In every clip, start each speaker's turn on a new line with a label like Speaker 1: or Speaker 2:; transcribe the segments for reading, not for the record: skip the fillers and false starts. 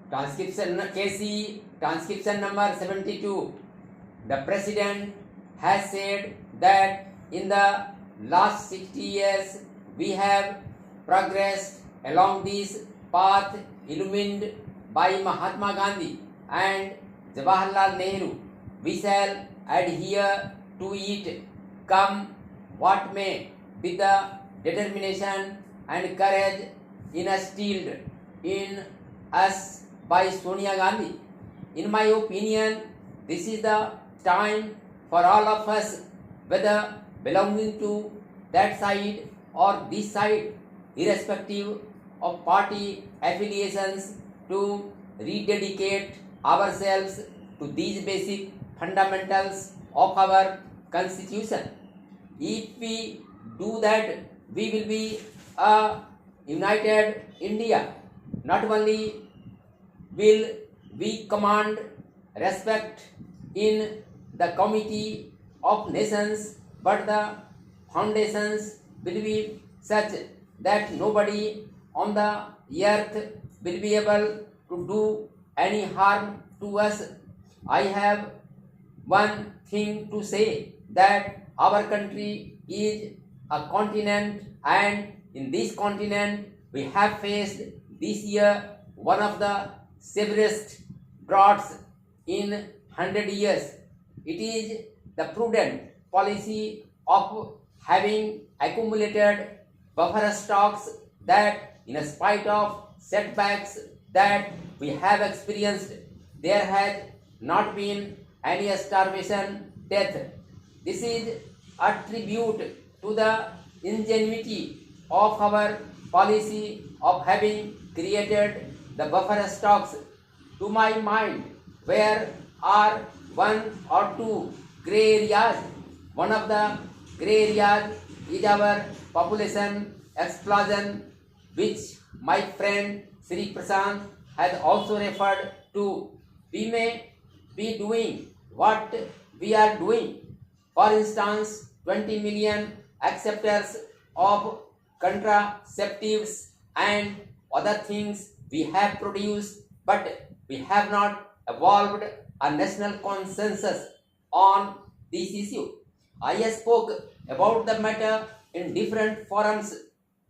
Speaker 1: Transcription KC, transcription number 72. The President has said that in the last 60 years we have progressed along this path illumined by Mahatma Gandhi and Jawaharlal Nehru. We shall adhere to it, come what may, with the determination and courage instilled in us by Sonia Gandhi. In my opinion, this is the time for all of us, whether belonging to that side or this side, irrespective of party affiliations, to rededicate ourselves to these basic fundamentals of our constitution. If we do that, we will be a united India. Not only will we command respect in the Committee of Nations, but the foundations will be such that nobody on the earth will be able to do any harm to us. I have one thing to say, that our country is a continent, and in this continent we have faced this year one of the severest droughts in 100 years. It is the prudent policy of having accumulated buffer stocks that, in spite of setbacks that we have experienced, there has not been any starvation death. This is a tribute to the ingenuity of our policy of having created the buffer stocks. To my mind, where are one or two grey areas. One of the grey areas is our population explosion, which my friend Sri Prasant has also referred to. We may be doing what we are doing. For instance, 20 million acceptors of contraceptives and other things we have produced, but we have not evolved a national consensus on this issue. I spoke about the matter in different forums.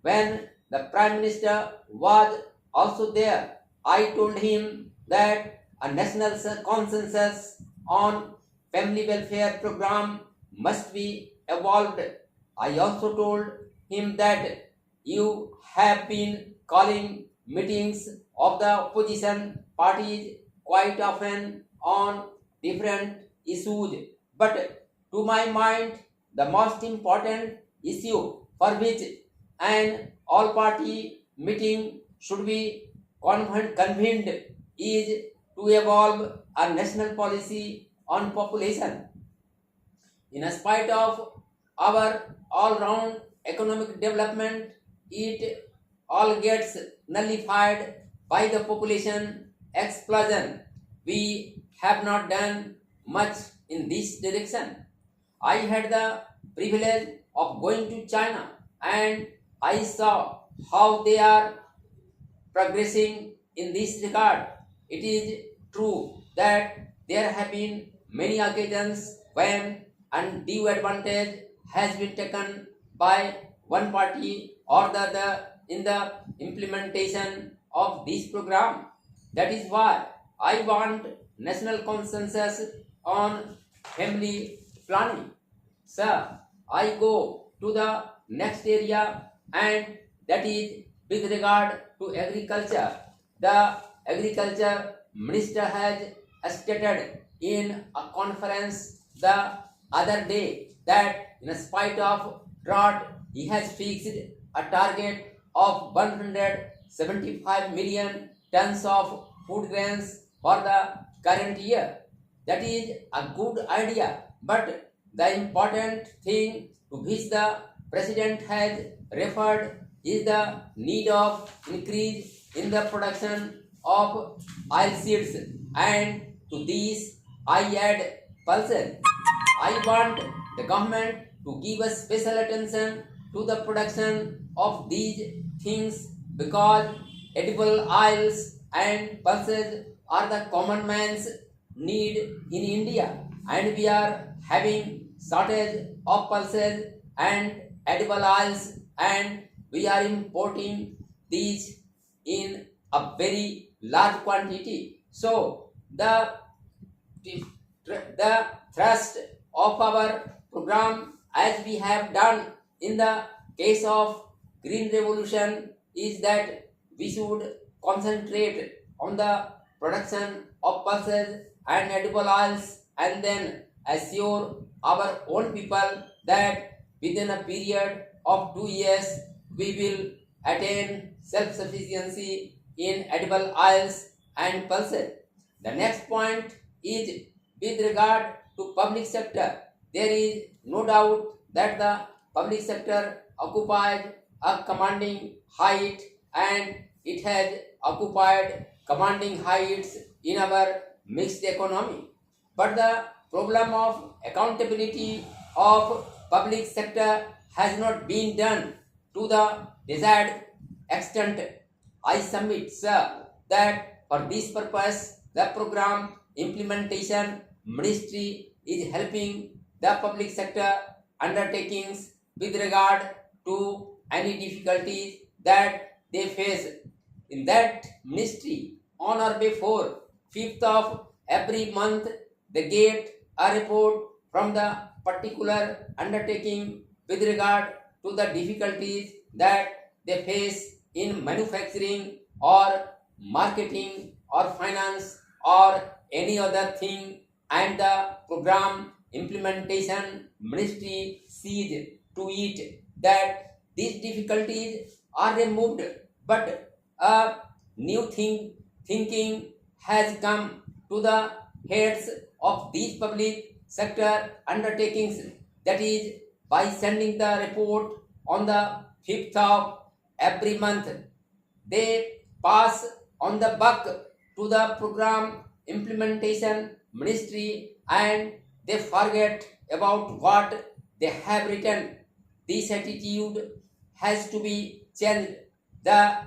Speaker 1: When the Prime Minister was also there, I told him that a national consensus on family welfare program must be evolved. I also told him that you have been calling meetings of the opposition parties quite often on different issues, but to my mind the most important issue for which an all party meeting should be convened is to evolve a national policy on population. In spite of our all-round economic development, it all gets nullified by the population explosion. We have not done much in this direction. I had the privilege of going to China, and I saw how they are progressing in this regard. It is true that there have been many occasions when undue advantage has been taken by one party or the other in the implementation of this program. That is why I want national consensus on family planning. Sir, I go to the next area, and that is with regard to agriculture. The agriculture minister has stated in a conference the other day that in spite of drought, he has fixed a target of 175 million tons of food grains for the current year. That is a good idea, but the important thing to which the President has referred is the need of increase in the production of oilseeds, and to these I add pulses. I want the government to give a special attention to the production of these things, because edible oils and pulses are the common man's need in India, and we are having shortage of pulses and edible oils, and we are importing these in a very large quantity. So the thrust of our program, as we have done in the case of green revolution, is that we should concentrate on the production of pulses and edible oils, and then assure our own people that within a period of 2 years we will attain self-sufficiency in edible oils and pulses. The next point is with regard to public sector. There is no doubt that the public sector occupies a commanding height, and it has occupied commanding heights in our mixed economy. But the problem of accountability of public sector has not been done to the desired extent. I submit, sir, that for this purpose, the program implementation ministry is helping the public sector undertakings with regard to any difficulties that they face. In that ministry, on or before 5th of every month, they get a report from the particular undertaking with regard to the difficulties that they face in manufacturing or marketing or finance or any other thing, and the program implementation ministry sees to it that these difficulties are removed. But a new thinking has come to the heads of these public sector undertakings, that is, by sending the report on the 5th of every month, they pass on the buck to the program implementation ministry, and they forget about what they have written. This attitude has to be changed. The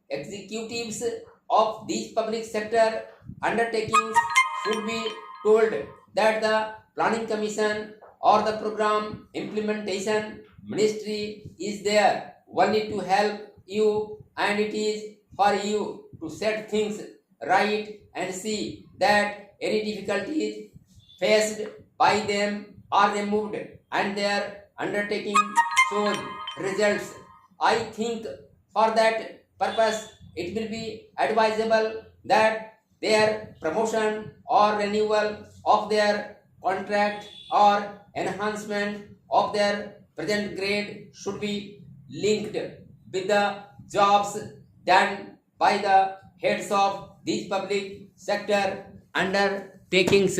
Speaker 1: executives of these public sector undertakings should be told that the planning commission or the program implementation ministry is there only to help you, and it is for you to set things right and see that any difficulties faced by them are removed and their undertaking shows results. I think for that purpose it will be advisable that their promotion or renewal of their contract or enhancement of their present grade should be linked with the jobs done by the heads of these public sector undertakings.